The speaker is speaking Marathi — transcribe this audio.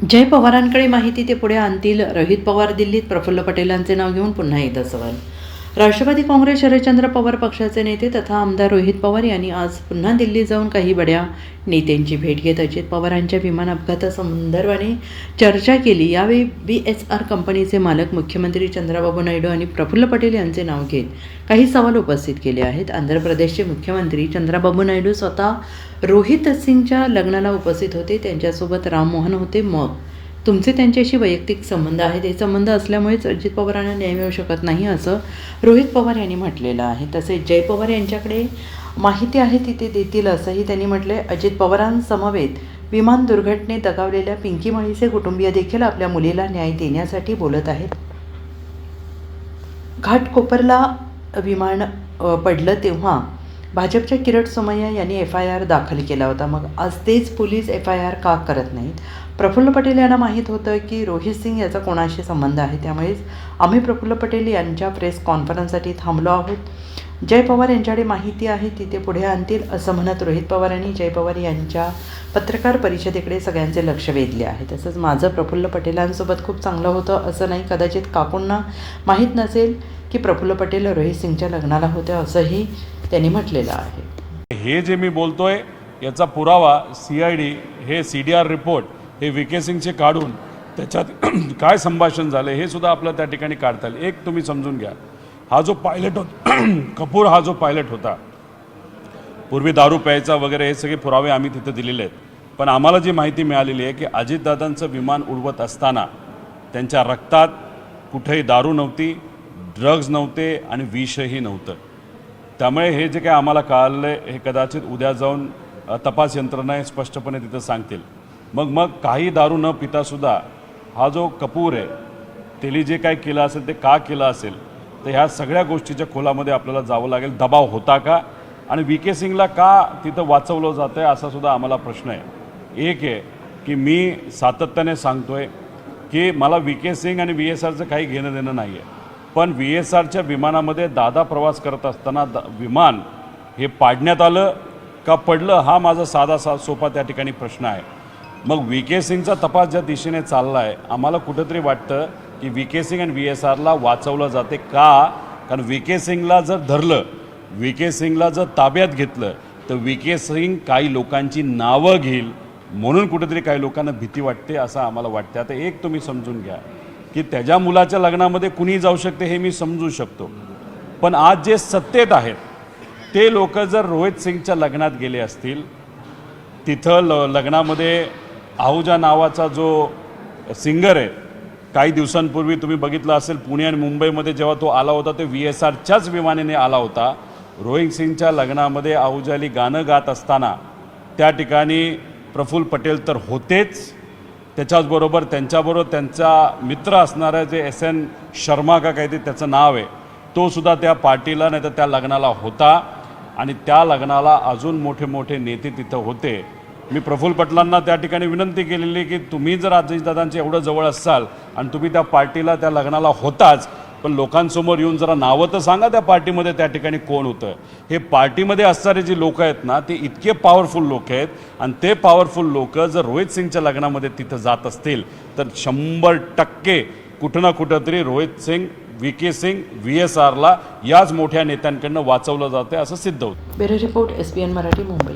जय पवारांकडे माहिती ते पुढे आणतील. रोहित पवार दिल्लीत, प्रफुल्ल पटेलांचे नाव घेऊन पुन्हा एकदा सवाल. राष्ट्रवादी काँग्रेस शरदचंद्र पवार पक्षाचे नेते तथा आमदार रोहित पवार यांनी आज पुन्हा दिल्लीत जाऊन काही बड्या नेत्यांची भेट घेत अजित पवारांच्या विमान अपघातासंदर्भाने चर्चा केली. यावेळी BSR कंपनीचे मालक मुख्यमंत्री चंद्राबाबू नायडू आणि प्रफुल्ल पटेल यांचे नाव घेत काही सवाल उपस्थित केले आहेत. आंध्र प्रदेशचे मुख्यमंत्री चंद्राबाबू नायडू स्वतः रोहित सिंगच्या लग्नाला उपस्थित होते. त्यांच्यासोबत राम मोहन होते. मग तुमचे त्यांच्याशी वैयक्तिक संबंध आहेत. हे संबंध असल्यामुळेच अजित पवारांना न्याय मिळू शकत नाही, असं रोहित पवार यांनी म्हटलेलं आहे. तसेच जय पवार यांच्याकडे माहिती आहे ती ते देतील, असंही त्यांनी म्हटले. अजित पवारांसमवेत विमान दुर्घटनेत दगावलेल्या पिंकी मळीचे कुटुंबीय देखील आपल्या मुलीला न्याय देण्यासाठी बोलत आहेत. घाटकोपरला विमान पडलं तेव्हा भाजपच्या किरट सोमय्या यांनी FIR दाखल केला होता. मग आज तेच पोलीस FIR का करत नाहीत? प्रफुल्ल पटेल यांना माहीत होतं की रोहित सिंग याचा कोणाशी संबंध आहे, त्यामुळेच आम्ही प्रफुल्ल पटेल यांच्या प्रेस कॉन्फरन्ससाठी थांबलो आहोत. जय पवार यांच्याकडे माहिती आहे ती ते पुढे आणतील, असं म्हणत रोहित पवार यांनी जय पवार यांच्या पत्रकार परिषदेकडे सगळ्यांचे लक्ष वेधले आहे. तसंच माझं प्रफुल्ल पटेलांसोबत खूप चांगलं होतं असं नाही. कदाचित काकूंना माहीत नसेल की प्रफुल्ल पटेल रोहित सिंगच्या लग्नाला होते, असंही त्यांनी म्हटलेलं आहे. हे जे मी बोलतोय याचा पुरावा CID हे CDR रिपोर्ट हे VK सिंगचे काढून त्याच्यात काय संभाषण झाले हे सुद्धा आपलं त्या ठिकाणी काढता येईल. एक तुम्ही समजून घ्या, हा जो पायलट होता कपूर, हा जो पायलट होता, पूर्वी दारू प्यायचा वगैरे हे सगळे पुरावे आम्ही तिथे दिलेले आहेत. पण आम्हाला जी माहिती मिळालेली आहे की अजितदादांचं विमान उडवत असताना त्यांच्या रक्तात कुठेही दारू नव्हती, ड्रग्ज नव्हते आणि विषही नव्हतं. त्यामुळे हे जे काही आम्हाला कळलं आहे हे कदाचित उद्या जाऊन तपास यंत्रणा हे स्पष्टपणे तिथं सांगतील. मग काही दारू न पितासुद्धा हा जो कपूर आहे त्याने जे काय केलं असेल ते का केलं असेल, तर ह्या सगळ्या गोष्टीच्या खोलामध्ये आपल्याला जावं लागेल. दबाव होता का आणि VK सिंगला का तिथं वाचवलं जातं आहे असा सुद्धा आम्हाला प्रश्न आहे. एक आहे की मी सातत्याने सांगतोय की मला VK सिंग आणि VSRचं काही घेणं देणं नाही आहे, पण VSRच्या विमानामध्ये दादा प्रवास करत असताना विमान हे पाडण्यात आलं का पडलं हा माझा साधा सोपा त्या ठिकाणी प्रश्न आहे. मग VK सिंगचा तपास ज्या दिशेने चालला आहे आम्हाला कुठंतरी वाटतं की VK सिंग आणि VSRला वाचवलं जाते का? कारण VK सिंगला जर धरलं, VK सिंगला जर ताब्यात घेतलं तर VK सिंग काही लोकांची नावं घेईल, म्हणून कुठंतरी काही लोकांना भीती वाटते असं आम्हाला वाटतं. आता एक तुम्ही समजून घ्या की त्याच्या मुलाच्या लग्नामध्ये कुणीही जाऊ शकते हे मी समजू शकतो, पण आज जे सत्तेत आहेत ते लोक जर रोहित सिंगच्या लग्नात गेले असतील, तिथं लग्नामध्ये आहूजा नावाचा जो सिंगर आहे, काही दिवसांपूर्वी तुम्ही बघितलं असेल पुणे आणि मुंबईमध्ये जेव्हा तो आला होता ते VSRच्याच विमानाने आला होता. रोहित सिंगच्या लग्नामध्ये आहूजाली गाणं गात असताना त्या ठिकाणी प्रफुल्ल पटेल तर होतेच, त्याच्याचबरोबर त्यांच्याबरोबर त्यांचा मित्र असणारा जे SN शर्मा का काहीतरी त्याचं नाव आहे, तो सुद्धा त्या पार्टीला नाही तर त्या लग्नाला होता आणि त्या लग्नाला अजून मोठे मोठे नेते तिथं होते. मी प्रफुल्ल पटेलांना त्या ठिकाणी विनंती केलेली की तुम्ही जर अजितदादांच्या एवढं जवळ असाल आणि तुम्ही त्या पार्टीला त्या लग्नाला होताच, पण लोकांसमोर येऊन जरा नावं तर सांगा त्या पार्टीमध्ये त्या ठिकाणी कोण होतं. हे पार्टीमध्ये असणारे जे लोक आहेत ना ते इतके पॉवरफुल लोक आहेत आणि ते पॉवरफुल लोक जर रोहित सिंगच्या लग्नामध्ये तिथं जात असतील तर 100% कुठं ना कुठंतरी रोहित सिंग, VK सिंग, VSRला याच मोठ्या नेत्यांकडनं वाचवलं जातं असं सिद्ध होतं. Bureau report SBN Marathi, Mumbai.